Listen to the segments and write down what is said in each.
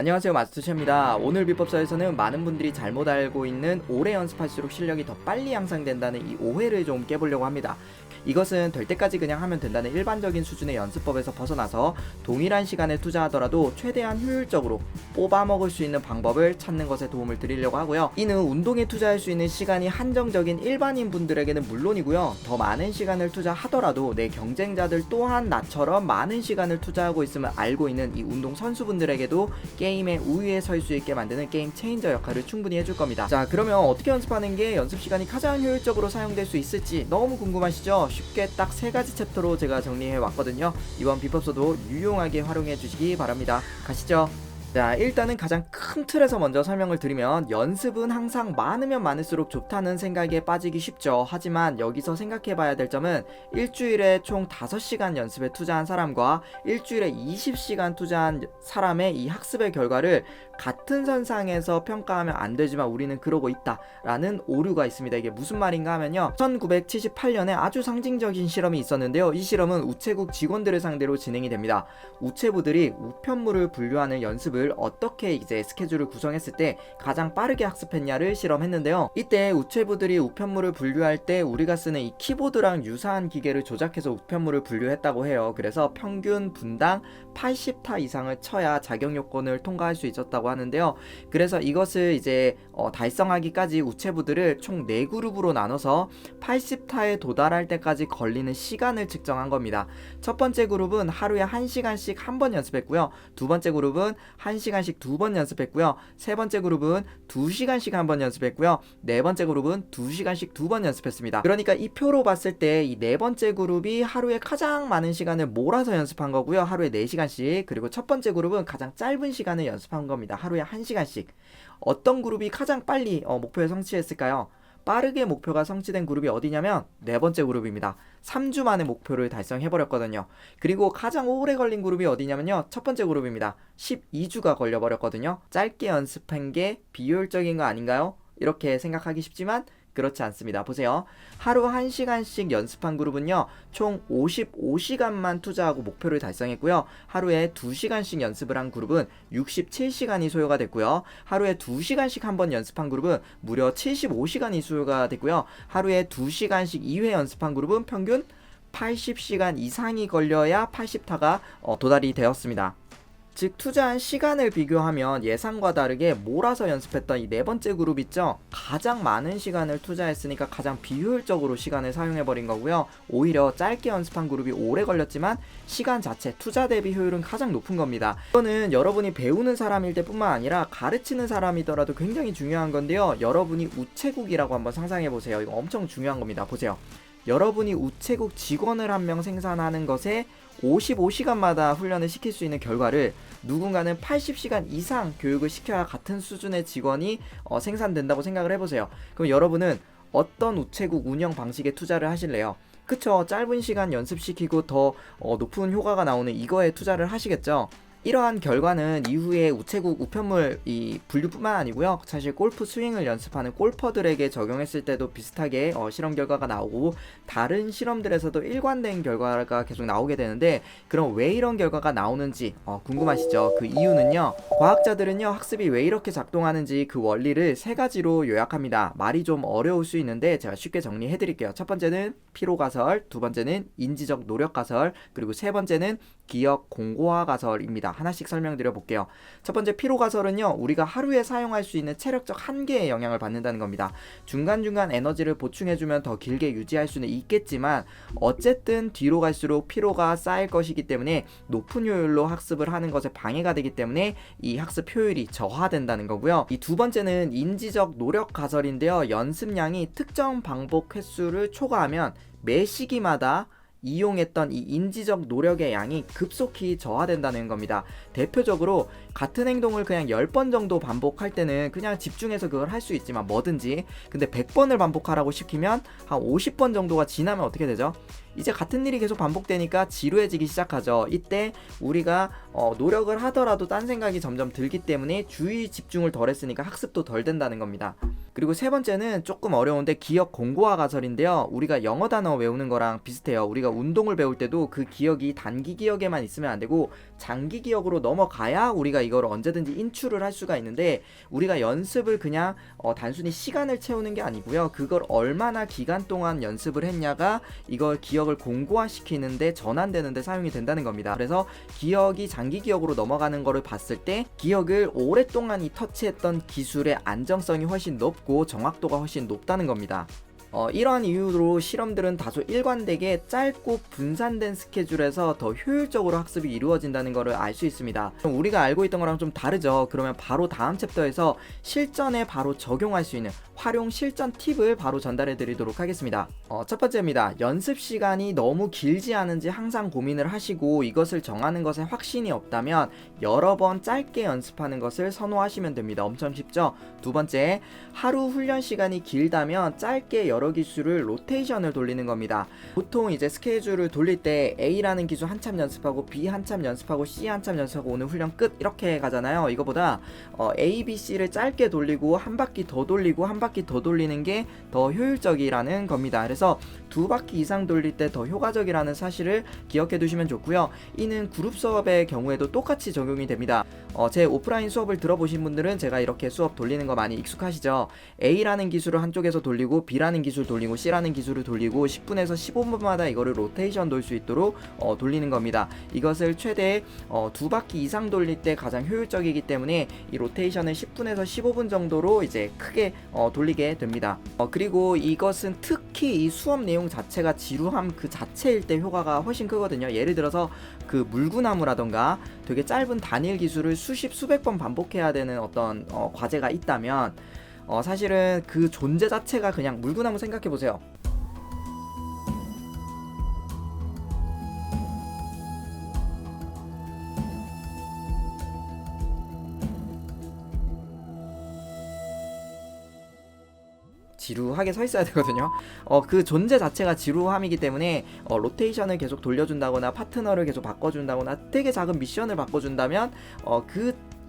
안녕하세요, 마스터셰입니다. 오늘 비법서에서는 많은 분들이 잘못 알고 있는 오래 연습할수록 실력이 더 빨리 향상된다는 이 오해를 좀 깨보려고 합니다. 이것은 될 때까지 그냥 하면 된다는 일반적인 수준의 연습법에서 벗어나서 동일한 시간을 투자하더라도 최대한 효율적으로 뽑아먹을 수 있는 방법을 찾는 것에 도움을 드리려고 하고요. 이는 운동에 투자할 수 있는 시간이 한정적인 일반인 분들에게는 물론이고요. 더 많은 시간을 투자하더라도 내 경쟁자들 또한 나처럼 많은 시간을 투자하고 있음을 알고 있는 이 운동 선수분들에게도 게임의 우위에 설 수 있게 만드는 게임 체인저 역할을 충분히 해줄 겁니다. 자, 그러면 어떻게 연습하는 게 연습 시간이 가장 효율적으로 사용될 수 있을지 너무 궁금하시죠? 쉽게 딱 3가지 챕터로 제가 정리해 왔거든요. 이번 비법서도 유용하게 활용해 주시기 바랍니다. 가시죠. 자, 일단은 가장 큰 틀에서 먼저 설명을 드리면 연습은 항상 많으면 많을수록 좋다는 생각에 빠지기 쉽죠. 하지만 여기서 생각해 봐야 될 점은 일주일에 총 5시간 연습에 투자한 사람과 일주일에 20시간 투자한 사람의 이 학습의 결과를 같은 선상에서 평가하면 안 되지만 우리는 그러고 있다라는 오류가 있습니다. 이게 무슨 말인가 하면요, 1978년에 아주 상징적인 실험이 있었는데요. 이 실험은 우체국 직원들을 상대로 진행이 됩니다. 우체부들이 우편물을 분류하는 연습을 어떻게 이제 스케줄을 구성했을 때 가장 빠르게 학습했냐를 실험했는데요. 이때 우체부들이 우편물을 분류할 때 우리가 쓰는 이 키보드랑 유사한 기계를 조작해서 우편물을 분류했다고 해요. 그래서 평균 분당 80타 이상을 쳐야 자격 요건을 통과할 수 있었다고 하는데요. 그래서 이것을 이제 달성하기까지 우체부들을 총 4그룹으로 나눠서 80타에 도달할 때까지 걸리는 시간을 측정한 겁니다. 첫 번째 그룹은 하루에 1시간씩 한 번 연습했고요. 두 번째 그룹은 1시간씩 2번 연습했고요. 세 번째 그룹은 2시간씩 한 번 연습했고요. 네 번째 그룹은 2시간씩 2번 연습했습니다. 그러니까 이 표로 봤을 때 이 네 번째 그룹이 하루에 가장 많은 시간을 몰아서 연습한 거고요. 하루에 4시간씩. 그리고 첫 번째 그룹은 가장 짧은 시간을 연습한 겁니다. 하루에 1시간씩. 어떤 그룹이 가장 빨리 목표에 성취했을까요? 빠르게 목표가 성취된 그룹이 어디냐면 네 번째 그룹입니다. 3주 만에 목표를 달성해버렸거든요. 그리고 가장 오래 걸린 그룹이 어디냐면요, 첫 번째 그룹입니다. 12주가 걸려버렸거든요. 짧게 연습한 게 비효율적인 거 아닌가요? 이렇게 생각하기 쉽지만 그렇지 않습니다. 보세요. 하루 1시간씩 연습한 그룹은요, 총 55시간만 투자하고 목표를 달성했고요. 하루에 2시간씩 연습을 한 그룹은 67시간이 소요가 됐고요. 하루에 2시간씩 한 번 연습한 그룹은 무려 75시간이 소요가 됐고요. 하루에 2시간씩 2회 연습한 그룹은 평균 80시간 이상이 걸려야 80타가 도달이 되었습니다. 즉, 투자한 시간을 비교하면 예상과 다르게 몰아서 연습했던 이 네 번째 그룹 있죠? 가장 많은 시간을 투자했으니까 가장 비효율적으로 시간을 사용해버린 거고요. 오히려 짧게 연습한 그룹이 오래 걸렸지만 시간 자체, 투자 대비 효율은 가장 높은 겁니다. 이거는 여러분이 배우는 사람일 때뿐만 아니라 가르치는 사람이더라도 굉장히 중요한 건데요. 여러분이 우체국이라고 한번 상상해보세요. 이거 엄청 중요한 겁니다. 보세요. 여러분이 우체국 직원을 한 명 생산하는 것에 55시간마다 훈련을 시킬 수 있는 결과를 누군가는 80시간 이상 교육을 시켜야 같은 수준의 직원이 생산된다고 생각을 해보세요. 그럼 여러분은 어떤 우체국 운영 방식에 투자를 하실래요? 그쵸? 짧은 시간 연습시키고 더 높은 효과가 나오는 이거에 투자를 하시겠죠? 이러한 결과는 이후에 우체국 우편물 이 분류뿐만 아니고요, 사실 골프 스윙을 연습하는 골퍼들에게 적용했을 때도 비슷하게 실험 결과가 나오고 다른 실험들에서도 일관된 결과가 계속 나오게 되는데, 그럼 왜 이런 결과가 나오는지 궁금하시죠? 그 이유는요, 과학자들은요 학습이 왜 이렇게 작동하는지 그 원리를 3가지로 요약합니다. 말이 좀 어려울 수 있는데 제가 쉽게 정리해 드릴게요. 첫 번째는 피로가설, 두 번째는 인지적 노력가설, 그리고 세 번째는 기억 공고화 가설입니다. 하나씩 설명드려 볼게요. 첫 번째 피로가설은요, 우리가 하루에 사용할 수 있는 체력적 한계에 영향을 받는다는 겁니다. 중간중간 에너지를 보충해주면 더 길게 유지할 수는 있겠지만 어쨌든 뒤로 갈수록 피로가 쌓일 것이기 때문에 높은 효율로 학습을 하는 것에 방해가 되기 때문에 이 학습 효율이 저하된다는 거고요. 이 두 번째는 인지적 노력 가설인데요, 연습량이 특정 반복 횟수를 초과하면 매 시기마다 이용했던 이 인지적 노력의 양이 급속히 저하된다는 겁니다. 대표적으로 같은 행동을 그냥 10번 정도 반복할 때는 그냥 집중해서 그걸 할 수 있지만 뭐든지, 근데 100번을 반복하라고 시키면 한 50번 정도가 지나면 어떻게 되죠? 이제 같은 일이 계속 반복되니까 지루해지기 시작하죠. 이때 우리가 노력을 하더라도 딴 생각이 점점 들기 때문에 주의 집중을 덜 했으니까 학습도 덜 된다는 겁니다. 그리고 세 번째는 조금 어려운데 기억 공고화 가설인데요, 우리가 영어 단어 외우는 거랑 비슷해요. 우리가 운동을 배울 때도 그 기억이 단기 기억에만 있으면 안 되고 장기 기억으로 넘어가야 우리가 이걸 언제든지 인출을 할 수가 있는데, 우리가 연습을 그냥 단순히 시간을 채우는 게 아니고요, 그걸 얼마나 기간 동안 연습을 했냐가 이걸 기억을 공고화시키는데, 전환되는데 사용이 된다는 겁니다. 그래서 기억이 장기 기억으로 넘어가는 거를 봤을 때 기억을 오랫동안 이 터치했던 기술의 안정성이 훨씬 높고 정확도가 훨씬 높다는 겁니다. 이러한 이유로 실험들은 다소 일관되게 짧고 분산된 스케줄에서 더 효율적으로 학습이 이루어진다는 것을 알 수 있습니다. 우리가 알고 있던 거랑 좀 다르죠. 그러면 바로 다음 챕터에서 실전에 바로 적용할 수 있는 활용 실전 팁을 바로 전달해 드리도록 하겠습니다. 첫 번째입니다. 연습 시간이 너무 길지 않은지 항상 고민을 하시고 이것을 정하는 것에 확신이 없다면 여러 번 짧게 연습하는 것을 선호하시면 됩니다. 엄청 쉽죠? 두 번째, 하루 훈련 시간이 길다면 짧게 여러 기술을 로테이션을 돌리는 겁니다. 보통 이제 스케줄을 돌릴 때 A라는 기술 한참 연습하고 B 한참 연습하고 C 한참 연습하고 오늘 훈련 끝 이렇게 가잖아요. 이거보다 A, B, C를 짧게 돌리고 한 바퀴 더 돌리고 한 바퀴 더 돌리는 게 더 효율적이라는 겁니다. 그래서 두 바퀴 이상 돌릴 때 더 효과적이라는 사실을 기억해 두시면 좋고요. 이는 그룹 수업의 경우에도 똑같이 적용이 됩니다. 제 오프라인 수업을 들어보신 분들은 제가 이렇게 수업 돌리는 거 많이 익숙하시죠? A라는 기술을 한쪽에서 돌리고 B라는 기술 돌리고 C라는 기술을 돌리고 10분에서 15분마다 이거를 로테이션 돌 수 있도록 돌리는 겁니다. 이것을 최대 두 바퀴 이상 돌릴 때 가장 효율적이기 때문에 이 로테이션을 10분에서 15분 정도로 이제 크게 돌리게 됩니다. 그리고 이것은 특히 이 수업 내용 자체가 지루함 그 자체일 때 효과가 훨씬 크거든요. 예를 들어서 그 물구나무라던가 되게 짧은 단일 기술을 수백 번 반복해야 되는 어떤 과제가 있다면 사실은 그 존재 자체가 그냥 물구나무 생각해 보세요. 지루하게 서 있어야 되거든요. 그 존재 자체가 지루함이기 때문에 로테이션을 계속 돌려준다거나 파트너를 계속 바꿔준다거나 되게 작은 미션을 바꿔준다면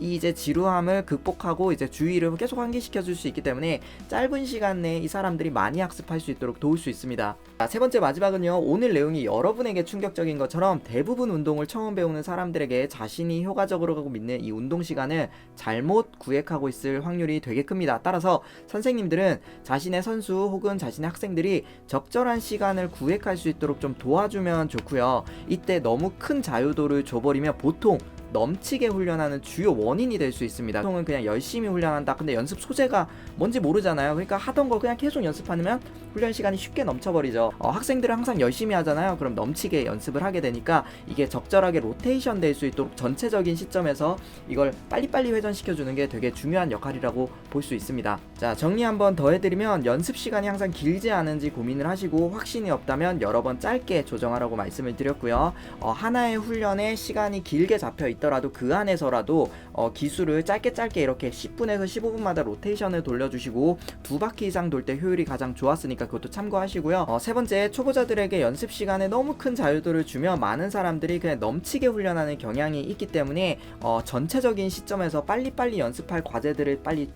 이제 지루함을 극복하고 이제 주의를 계속 환기시켜 줄 수 있기 때문에 짧은 시간 내에 이 사람들이 많이 학습할 수 있도록 도울 수 있습니다. 자, 세 번째 마지막은요. 오늘 내용이 여러분에게 충격적인 것처럼 대부분 운동을 처음 배우는 사람들에게 자신이 효과적으로 믿는 이 운동 시간을 잘못 구획하고 있을 확률이 되게 큽니다. 따라서 선생님들은 자신의 선수 혹은 자신의 학생들이 적절한 시간을 구획할 수 있도록 좀 도와주면 좋고요. 이때 너무 큰 자유도를 줘버리면 보통 넘치게 훈련하는 주요 원인이 될 수 있습니다. 보통은 그냥 열심히 훈련한다. 근데 연습 소재가 뭔지 모르잖아요. 그러니까 하던 거 그냥 계속 연습하면 훈련 시간이 쉽게 넘쳐버리죠. 학생들은 항상 열심히 하잖아요. 그럼 넘치게 연습을 하게 되니까 이게 적절하게 로테이션 될 수 있도록 전체적인 시점에서 이걸 빨리빨리 회전시켜주는 게 되게 중요한 역할이라고 볼 수 있습니다. 자, 정리 한번 더 해드리면 연습 시간이 항상 길지 않은지 고민을 하시고 확신이 없다면 여러 번 짧게 조정하라고 말씀을 드렸고요. 하나의 훈련에 시간이 길게 잡혀 있더라도 그 안에서라도 기술을 짧게 이렇게 10분에서 15분마다 로테이션을 돌려주시고 두 바퀴 이상 돌 때 효율이 가장 좋았으니까 그것도 참고하시고요. 세 번째, 초보자들에게 연습 시간에 너무 큰 자유도를 주면 많은 사람들이 그냥 넘치게 훈련하는 경향이 있기 때문에 전체적인 시점에서 빨리빨리 연습할 과제들을 빨리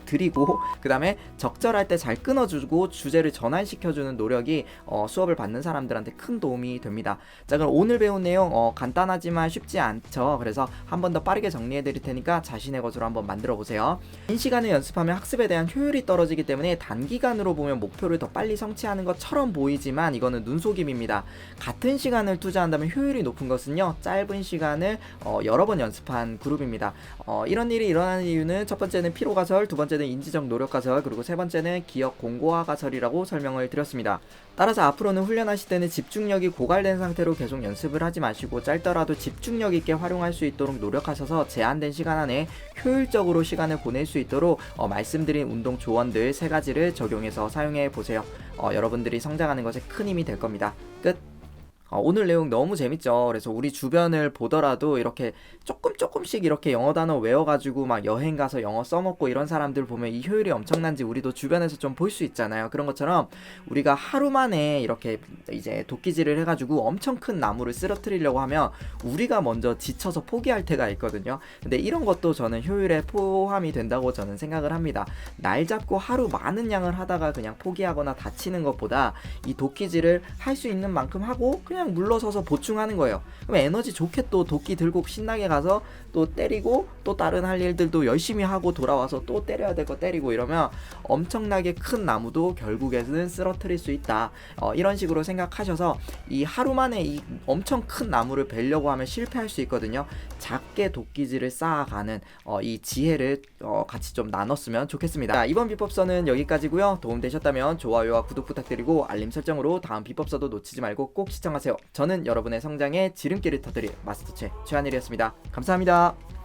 드리고 그 다음에 적절할 때 잘 끊어주고 주제를 전환시켜주는 노력이 수업을 받는 사람들한테 큰 도움이 됩니다. 자, 그럼 오늘 배운 내용 간단하지만 쉽지 않죠. 그래서 한 번 더 빠르게 정리해 드릴 테니까 자신의 것으로 한번 만들어 보세요. 긴 시간에 연습하면 학습에 대한 효율이 떨어지기 때문에 단기간으로 보면 목표를 더 빨리 성취하는 것처럼 보이지만 이거는 눈속임입니다. 같은 시간을 투자한다면 효율이 높은 것은요, 짧은 시간을 여러 번 연습한 그룹입니다. 이런 일이 일어나는 이유는 첫 번째는 피로가설, 두 번째는 인지적 노력가설, 그리고 세 번째는 기억 공고화가설이라고 설명을 드렸습니다. 따라서 앞으로는 훈련하실 때는 집중력이 고갈된 상태로 계속 연습을 하지 마시고 짧더라도 집중력 있게 활용할 수 있도록 노력하셔서 제한된 시간 안에 효율적으로 시간을 보낼 수 있도록 말씀드린 운동 조언들 세 가지를 적용해서 사용해 보세요. 여러분들이 성장하는 것에 큰 힘이 될 겁니다. 끝. 오늘 내용 너무 재밌죠. 그래서 우리 주변을 보더라도 이렇게 조금씩 이렇게 영어 단어 외워가지고 막 여행 가서 영어 써먹고 이런 사람들 보면 이 효율이 엄청난지 우리도 주변에서 좀 볼 수 있잖아요. 그런 것처럼 우리가 하루 만에 이렇게 이제 도끼질을 해가지고 엄청 큰 나무를 쓰러뜨리려고 하면 우리가 먼저 지쳐서 포기할 때가 있거든요. 근데 이런 것도 저는 효율에 포함이 된다고 저는 생각을 합니다. 날 잡고 하루 많은 양을 하다가 그냥 포기하거나 다치는 것보다 이 도끼질을 할 수 있는 만큼 하고 그냥 그냥 물러서서 보충하는 거예요. 그럼 에너지 좋게 또 도끼 들고 신나게 가서 또 때리고 또 다른 할 일들도 열심히 하고 돌아와서 또 때려야 될 거 때리고 이러면 엄청나게 큰 나무도 결국에는 쓰러뜨릴 수 있다. 이런 식으로 생각하셔서 이 하루 만에 이 엄청 큰 나무를 베려고 하면 실패할 수 있거든요. 작게 도끼질을 쌓아가는 이 지혜를 같이 좀 나눴으면 좋겠습니다. 자, 이번 비법서는 여기까지고요. 도움되셨다면 좋아요와 구독 부탁드리고 알림 설정으로 다음 비법서도 놓치지 말고 꼭 시청하세요. 저는 여러분의 성장에 지름길을 터뜨릴 마스터체 최한일이었습니다. 감사합니다.